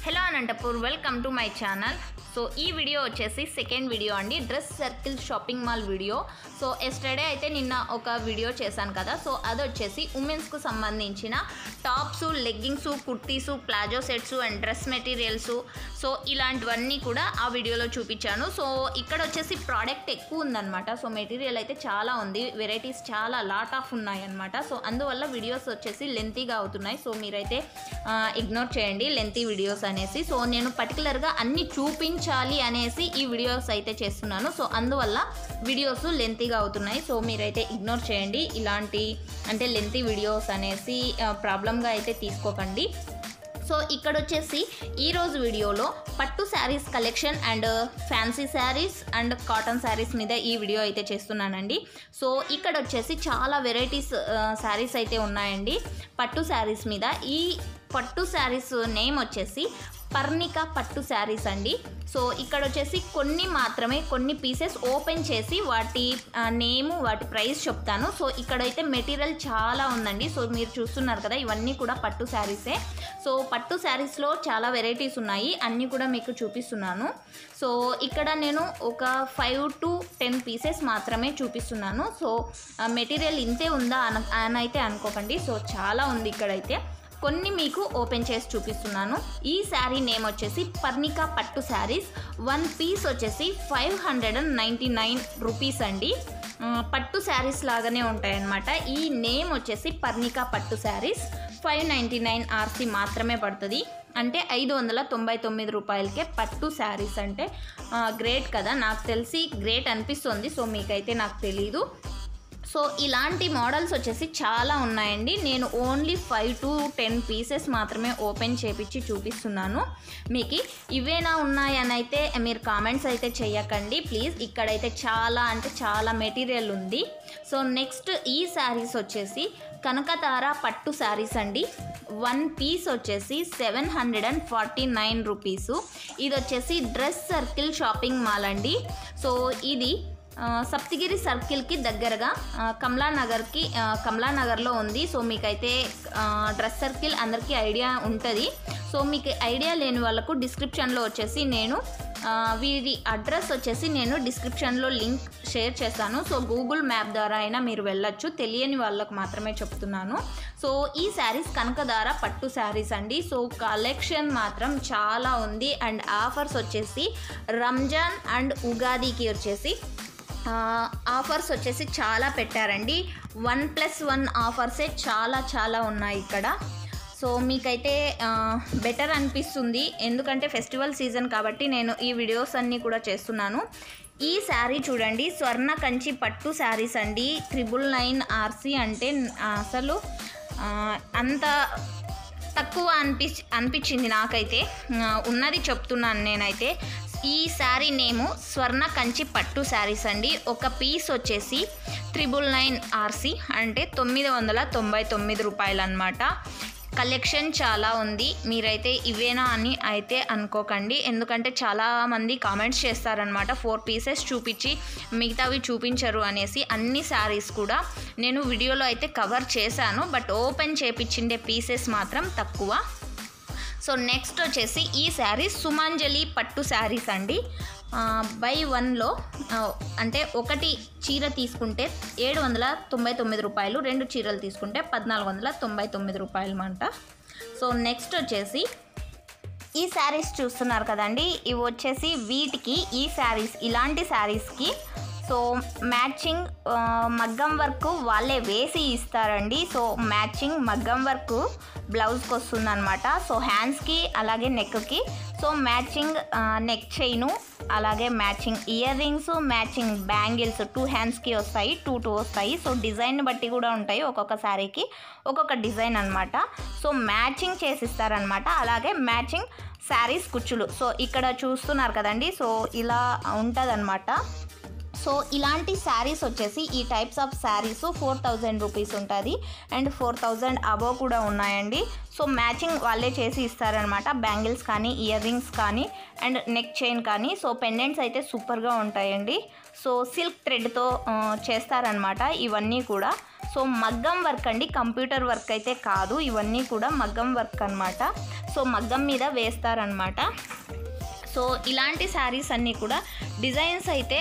Hello Anantapur, welcome to my channel. So ఈ video వచ్చేసి second video అండి, dress circle shopping mall video. So yesterday అయితే నిన్న ఒక వీడియో చేశాను కదా, సో అది వచ్చేసి ఉమెన్స్కు సంబంధించిన tops, leggings, kurtis, palazzo sets and dress materials, so ఇలాంటివన్నీ కూడా ఆ వీడియోలో చూపించాను. సో ఇక్కడ వచ్చేసి ప్రోడక్ట్ ఎక్కువ ఉందన్నమాట. సో మెటీరియల్ అయితే చాలా ఉంది, వెరైటీస్ చాలా లాట్ ఆఫ్ ఉన్నాయి అన్నమాట. సో అందువల్ల వీడియోస్ వచ్చేసి లెంతీగా అవుతున్నాయి. సో మీరైతే ఇగ్నోర్ చేయండి లెంతీ వీడియోస్ అనేసి. సో నేను పర్టికులర్గా అన్ని చూపించాలి అనేసి ఈ వీడియోస్ అయితే చేస్తున్నాను. సో అందువల్ల వీడియోస్ లెంతీగా అవుతున్నాయి. సో మీరైతే ఇగ్నోర్ చేయండి, ఇలాంటి అంటే లెంతీ వీడియోస్ అనేసి ప్రాబ్లంగా అయితే తీసుకోకండి. సో ఇక్కడ వచ్చేసి ఈరోజు వీడియోలో పట్టు saris collection and fancy sarees and cotton saris మీద ఈ వీడియో అయితే చేస్తున్నానండి. సో ఇక్కడ వచ్చేసి చాలా వెరైటీస్ శారీస్ అయితే ఉన్నాయండి పట్టు శారీస్ మీద. ఈ పట్టు శారీస్ నేమ్ వచ్చేసి పర్ణిక పట్టు శారీస్ అండి. సో ఇక్కడ వచ్చేసి కొన్ని పీసెస్ ఓపెన్ చేసి వాటి నేము, వాటి ప్రైస్ చెప్తాను. సో ఇక్కడైతే మెటీరియల్ చాలా ఉందండి. సో మీరు చూస్తున్నారు కదా, ఇవన్నీ కూడా పట్టు శారీసే. సో పట్టు శారీస్లో చాలా వెరైటీస్ ఉన్నాయి, అన్నీ కూడా మీకు చూపిస్తున్నాను. సో ఇక్కడ నేను ఒక 5 to 10 పీసెస్ మాత్రమే చూపిస్తున్నాను. సో మెటీరియల్ ఇంతే ఉందా అని అయితే అనుకోకండి. సో చాలా ఉంది ఇక్కడైతే. కొన్ని మీకు ఓపెన్ చేసి చూపిస్తున్నాను. ఈ శారీ నేమ్ వచ్చేసి పర్ణిక పట్టు శారీస్. 1 పీస్ వచ్చేసి 599 రూపీస్ అండి. పట్టు శారీస్ లాగానే ఉంటాయన్నమాట. ఈ నేమ్ వచ్చేసి పర్ణిక పట్టు శారీస్. 599 RC మాత్రమే పడుతుంది, అంటే 599 రూపాయలకే పట్టు శారీస్. అంటే గ్రేట్ కదా, నాకు తెలిసి గ్రేట్ అనిపిస్తుంది. సో మీకైతే నాకు తెలీదు. సో ఇలాంటి మోడల్స్ వచ్చేసి చాలా ఉన్నాయండి. నేను ఓన్లీ 5 to 10 పీసెస్ మాత్రమే ఓపెన్ చేపించి చూపిస్తున్నాను మీకు. ఇవేనా ఉన్నాయని అయితే మీరు కామెంట్స్ అయితే చేయకండి ప్లీజ్. ఇక్కడైతే చాలా అంటే చాలా మెటీరియల్ ఉంది. సో నెక్స్ట్ ఈ శారీస్ వచ్చేసి కనకతార పట్టు శారీస్ అండి. 1 పీస్ వచ్చేసి 749 రూపీసు. ఇది వచ్చేసి డ్రెస్ సర్కిల్ షాపింగ్ మాల్ అండి. సో ఇది సప్తగిరి సర్కిల్కి దగ్గరగా కమలానగర్లో ఉంది. సో మీకైతే డ్రెస్ సర్కిల్ అందరికీ ఐడియా ఉంటుంది. సో మీకు ఐడియా లేని వాళ్ళకు డిస్క్రిప్షన్లో వచ్చేసి నేను వీరి అడ్రస్ వచ్చేసి నేను డిస్క్రిప్షన్లో లింక్ షేర్ చేస్తాను. సో గూగుల్ మ్యాప్ ద్వారా అయినా మీరు వెళ్ళొచ్చు, తెలియని వాళ్ళకు మాత్రమే చెప్తున్నాను. సో ఈ శారీస్ కనకదార పట్టు శారీస్ అండి. సో కలెక్షన్ మాత్రం చాలా ఉంది అండ్ ఆఫర్స్ వచ్చేసి రంజాన్ అండ్ ఉగాదికి వచ్చేసి ఆఫర్స్ వచ్చేసి చాలా పెట్టారండి. 1+1 ఆఫర్సే చాలా ఉన్నాయి ఇక్కడ. సో మీకైతే బెటర్ అనిపిస్తుంది, ఎందుకంటే ఫెస్టివల్ సీజన్ కాబట్టి నేను ఈ వీడియోస్ అన్నీ కూడా చేస్తున్నాను. ఈ శారీ చూడండి, స్వర్ణ కంచి పట్టు శారీస్ అండి. 999 RC అంటే అసలు అంత తక్కువ అనిపించింది నాకైతే. ఉన్నది చెప్తున్నాను నేనైతే. ఈ శారీ నేము స్వర్ణ కంచి పట్టు శారీస్ అండి. ఒక పీస్ వచ్చేసి 999 RC అంటే 999 రూపాయలు అన్నమాట. కలెక్షన్ చాలా ఉంది, మీరైతే ఇవేనా అని అయితే అనుకోకండి, ఎందుకంటే చాలామంది కామెంట్స్ చేస్తారనమాట 4 పీసెస్ చూపించి మిగతావి చూపించరు అనేసి. అన్ని శారీస్ కూడా నేను వీడియోలో అయితే కవర్ చేశాను, బట్ ఓపెన్ చేపించిండే పీసెస్ మాత్రం తక్కువ. సో నెక్స్ట్ వచ్చేసి ఈ శారీస్ సుమాంజలి పట్టు శారీస్ అండి. బై 1లో అంటే ఒకటి చీర తీసుకుంటే 799 రూపాయలు, 2 చీరలు తీసుకుంటే 1499 రూపాయలు అన్నమాట. సో నెక్స్ట్ వచ్చేసి ఈ శారీస్ చూస్తున్నారు కదండి, ఇవి వచ్చేసి వీటికి ఈ శారీస్ ఇలాంటి శారీస్కి సో మ్యాచింగ్ మగ్గం వర్క్ వాళ్ళే వేసి ఇస్తారండి. సో మ్యాచింగ్ మగ్గం వర్క్ బ్లౌజ్కి వస్తుందన్నమాట. సో హ్యాండ్స్కి అలాగే నెక్కి సో మ్యాచింగ్ నెక్ చైను, అలాగే matching ear rings, matching bangles 2 హ్యాండ్స్కి వస్తాయి, 2 వస్తాయి. సో డిజైన్ బట్టి కూడా ఉంటాయి, ఒక్కొక్క శారీకి ఒక్కొక్క డిజైన్ అనమాట. సో మ్యాచింగ్ చేసిస్తారనమాట. అలాగే మ్యాచింగ్ శారీస్ కుచ్చులు. సో ఇక్కడ చూస్తున్నారు కదండి, సో ఇలా ఉంటుంది అనమాట. సో ఇలాంటి శారీస్ వచ్చేసి ఈ టైప్స్ ఆఫ్ శారీస్ 4000 రూపీస్ ఉంటుంది అండ్ 4000 అబోవ్ కూడా ఉన్నాయండి. సో మ్యాచింగ్ వాళ్ళే చేసి ఇస్తారనమాట. బ్యాంగిల్స్ కానీ, ఇయర్ రింగ్స్ కానీ అండ్ నెక్ చైన్ కానీ. సో పెండెంట్స్ అయితే సూపర్గా ఉంటాయండి. సో సిల్క్ థ్రెడ్తో చేస్తారనమాట ఇవన్నీ కూడా. సో మగ్గం వర్క్ అండి, కంప్యూటర్ వర్క్ అయితే కాదు. ఇవన్నీ కూడా మగ్గం వర్క్ అనమాట. సో మగ్గం మీద వేస్తారనమాట. సో ఇలాంటి శారీస్ అన్నీ కూడా డిజైన్స్ అయితే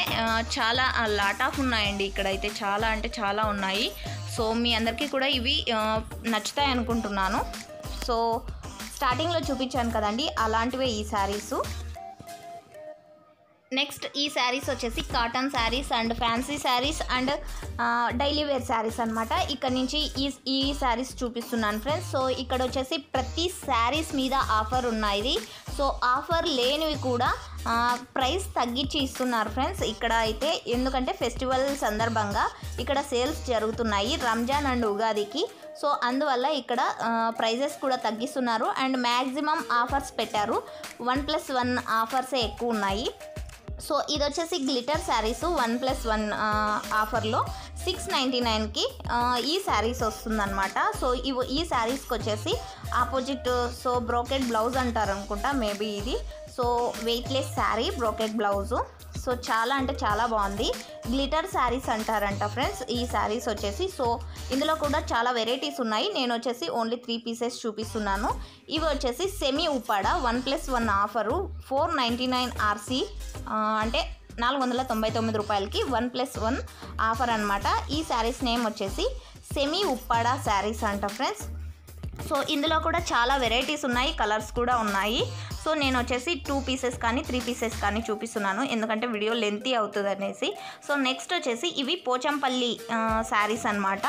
చాలా లాట్ ఆఫ్ ఉన్నాయండి. ఇక్కడైతే చాలా అంటే చాలా ఉన్నాయి. సో మీ అందరికీ కూడా ఇవి నచ్చుతాయి అనుకుంటున్నాను. సో స్టార్టింగ్లో చూపించాను కదండి, అలాంటివే ఈ శారీసు. నెక్స్ట్ ఈ శారీస్ వచ్చేసి cotton sarees and fancy sarees and daily wear sarees అనమాట. ఇక్కడ నుంచి ఈ శారీస్ చూపిస్తున్నాను ఫ్రెండ్స్. సో ఇక్కడ వచ్చేసి ప్రతి శారీస్ మీద ఆఫర్ ఉన్నాయి. సో ఆఫర్ లేనివి కూడా ప్రైస్ తగ్గించి ఇస్తున్నారు ఫ్రెండ్స్ ఇక్కడ అయితే. ఎందుకంటే ఫెస్టివల్ సందర్భంగా ఇక్కడ సేల్స్ జరుగుతున్నాయి, రంజాన్ అండ్ ఉగాదికి. సో అందువల్ల ఇక్కడ ప్రైజెస్ కూడా తగ్గిస్తున్నారు అండ్ మ్యాక్సిమం ఆఫర్స్ పెట్టారు. 1+1 ఆఫర్సే ఎక్కువ ఉన్నాయి. సో ఇది వచ్చేసి గ్లిటర్ శారీస్ 1+1 ఆఫర్లో 699కి ఈ శారీస్ వస్తుందన్నమాట. సో ఈ శారీస్కి వచ్చేసి ఆపోజిట్ సో బ్రోకెట్ బ్లౌజ్ అంటారు అనుకుంటా మేబీ ఇది. So weightless sari, brocade blouse. So చాలా అంటే చాలా బాగుంది. గ్లిటర్ శారీస్ అంటారంట ఫ్రెండ్స్ ఈ శారీస్ వచ్చేసి. సో ఇందులో కూడా చాలా వెరైటీస్ ఉన్నాయి. నేను వచ్చేసి ఓన్లీ 3 పీసెస్ చూపిస్తున్నాను. ఇవి వచ్చేసి సెమీ ఉప్పాడ 1+1 ఆఫరు 499 ఆర్సీ అంటే 499 రూపాయలకి 1+1 ఆఫర్ అనమాట. ఈ శారీస్ నేమ్ వచ్చేసి సెమీ ఉప్పాడ శారీస్ అంట ఫ్రెండ్స్. సో ఇందులో కూడా చాలా వెరైటీస్ ఉన్నాయి, కలర్స్ కూడా ఉన్నాయి. సో నేను వచ్చేసి 2 పీసెస్ కానీ 3 పీసెస్ కానీ చూపిస్తున్నాను, ఎందుకంటే వీడియో లెంతీ అవుతుంది అనేసి. సో నెక్స్ట్ వచ్చేసి ఇవి పోచంపల్లి శారీస్ అనమాట.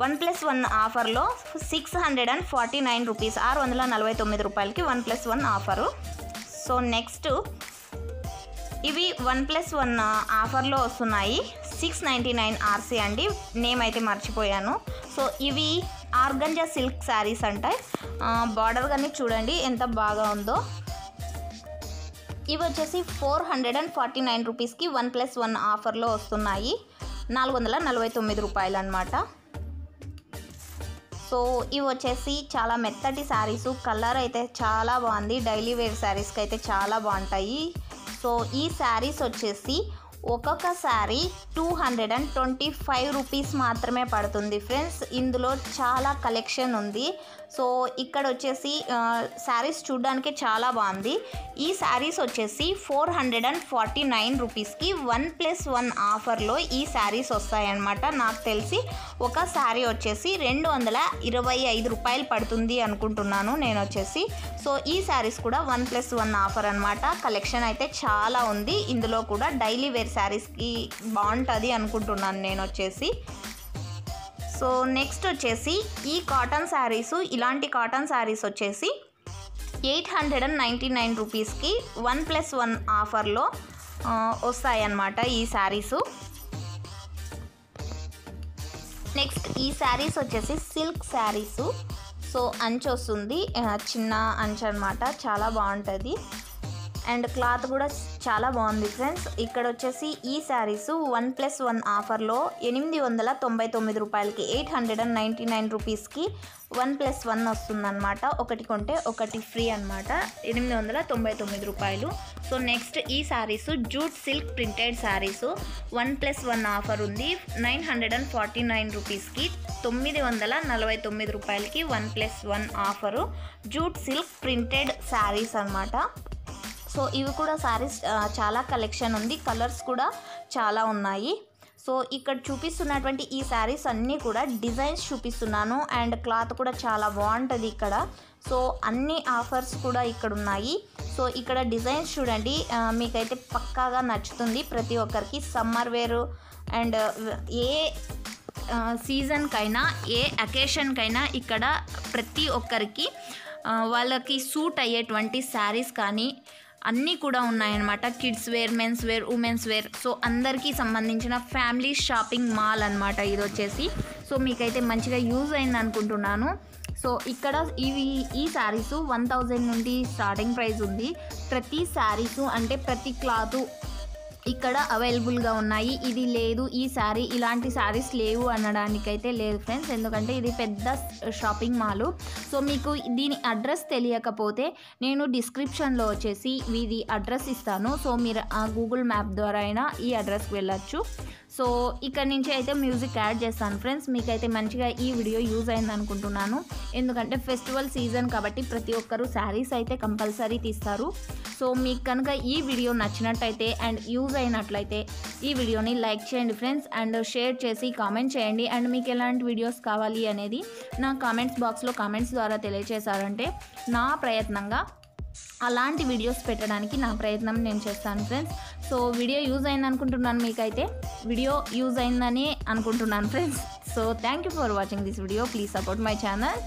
1+1 ఆఫర్లో 649 రూపీస్, 649 రూపాయలకి 1+1 ఆఫరు. సో నెక్స్ట్ ఇవి 1+1 ఆఫర్లో వస్తున్నాయి. 699 ఆర్సీ అండి, నేమ్ అయితే మర్చిపోయాను. సో ఇవి ఆర్గంజా సిల్క్ శారీస్ అంటాయి. బార్డర్ కానీ చూడండి ఎంత బాగా ఉందో. ఇవి వచ్చేసి 449 రూపీస్కి 1+1 ఆఫర్లో వస్తున్నాయి, 449 రూపాయలు అనమాట. సో ఇవి వచ్చేసి చాలా మెత్తటి శారీసు, కలర్ అయితే చాలా బాగుంది. డైలీ వేర్ శారీస్కి అయితే చాలా బాగుంటాయి. సో ఈ శారీస్ వచ్చేసి ఒక్కొక్క శారీ 225 రూపీస్ మాత్రమే పడుతుంది ఫ్రెండ్స్. ఇందులో చాలా కలెక్షన్ ఉంది. సో ఇక్కడ వచ్చేసి శారీస్ చూడడానికి చాలా బాగుంది. ఈ శారీస్ వచ్చేసి 449 రూపీస్కి 1+1 ఆఫర్లో ఈ శారీస్ వస్తాయన్నమాట. నాకు తెలిసి ఒక శారీ వచ్చేసి 225 రూపాయలు పడుతుంది అనుకుంటున్నాను నేను వచ్చేసి. సో ఈ శారీస్ కూడా 1+1 ఆఫర్ అనమాట. కలెక్షన్ అయితే చాలా ఉంది. ఇందులో కూడా డైలీ వేర్ శారీస్కి బాగుంటుంది అనుకుంటున్నాను నేను వచ్చేసి. సో నెక్స్ట్ వచ్చేసి ఈ కాటన్ శారీసు, ఇలాంటి కాటన్ శారీస్ వచ్చేసి 899 రూపీస్కి 1+1 ఆఫర్లో వస్తాయన్నమాట ఈ శారీసు. నెక్స్ట్ ఈ శారీస్ వచ్చేసి సిల్క్ శారీసు. సో అంచు వస్తుంది, చిన్న అంచు అనమాట, చాలా బాగుంటుంది అండ్ క్లాత్ కూడా చాలా బాగుంది ఫ్రెండ్స్. ఇక్కడ వచ్చేసి ఈ శారీసు 1+1 ఆఫర్లో 899 రూపాయలకి 899 రూపీస్కి 1+1 వస్తుందన్నమాట. ఒకటి కొంటే ఒకటి ఫ్రీ అనమాట, 899 రూపాయలు. సో నెక్స్ట్ ఈ saris jute silk printed saris 1+1 offer ఉంది, 949 రూపీస్కి 949 రూపాయలకి 1+1 offer. Jute silk printed saris అనమాట. సో ఇవి కూడా శారీస్ చాలా కలెక్షన్ ఉంది, కలర్స్ కూడా చాలా ఉన్నాయి. సో ఇక్కడ చూపిస్తున్నటువంటి ఈ శారీస్ అన్నీ కూడా డిజైన్స్ చూపిస్తున్నాను అండ్ క్లాత్ కూడా చాలా బాగుంటుంది ఇక్కడ. సో అన్ని ఆఫర్స్ కూడా ఇక్కడ ఉన్నాయి. సో ఇక్కడ డిజైన్స్ చూడండి, మీకైతే పక్కాగా నచ్చుతుంది ప్రతి ఒక్కరికి. సమ్మర్ వేరు అండ్ ఏ సీజన్కైనా ఏ అకేషన్కైనా ఇక్కడ ప్రతి ఒక్కరికి వాళ్ళకి సూట్ అయ్యేటువంటి శారీస్ కానీ అన్నీ కూడా ఉన్నాయన్నమాట. Kids wear, men's wear, women's wear. So అందరికీ సంబంధించిన ఫ్యామిలీ షాపింగ్ మాల్ అనమాట ఇది వచ్చేసి. సో మీకైతే మంచిగా యూజ్ అయింది అనుకుంటున్నాను. సో ఇక్కడ ఈ శారీసు 1000 నుండి స్టార్టింగ్ ప్రైస్ ఉంది. ప్రతి శారీసు అంటే ప్రతి క్లాతు ఇక్కడ అవైలబుల్గా ఉన్నాయి, ఇది లేదు, ఈ శారీ ఇలాంటి శారీస్ లేవు అనడానికైతే లేదు ఫ్రెండ్స్. ఎందుకంటే ఇది పెద్ద షాపింగ్ మాల్. సో మీకు దీని అడ్రస్ తెలియకపోతే నేను డిస్క్రిప్షన్లో వచ్చేసి ఇది అడ్రస్ ఇస్తాను. సో మీరు ఆ గూగుల్ మ్యాప్ ద్వారా అయినా ఈ అడ్రస్కి వెళ్ళచ్చు. సో ఇక్కడ నుంచి అయితే మ్యూజిక్ యాడ్ చేస్తాను ఫ్రెండ్స్. మీకైతే మంచిగా ఈ వీడియో యూజ్ అయింది అనుకుంటున్నాను. ఎందుకంటే ఫెస్టివల్ సీజన్ కాబట్టి ప్రతి ఒక్కరూ శారీస్ అయితే కంపల్సరీ తీస్తారు. సో మీకు కనుక ఈ వీడియో నచ్చినట్టయితే అండ్ యూజ్ అయినట్లయితే ఈ వీడియోని లైక్ చేయండి ఫ్రెండ్స్, అండ్ షేర్ చేసి కామెంట్ చేయండి. అండ్ మీకు ఎలాంటి వీడియోస్ కావాలి అనేది నా కామెంట్స్ బాక్స్లో కామెంట్స్ ద్వారా తెలియజేశారంటే నా ప్రయత్నంగా అలాంటి వీడియోస్ పెట్టడానికి నా ప్రయత్నం నేను చేస్తాను ఫ్రెండ్స్. సో వీడియో యూజ్ అయింది అనుకుంటున్నాను, మీకైతే వీడియో యూజ్ అయిందని అనుకుంటున్నాను friends. So thank you for watching this video. Please support my channel.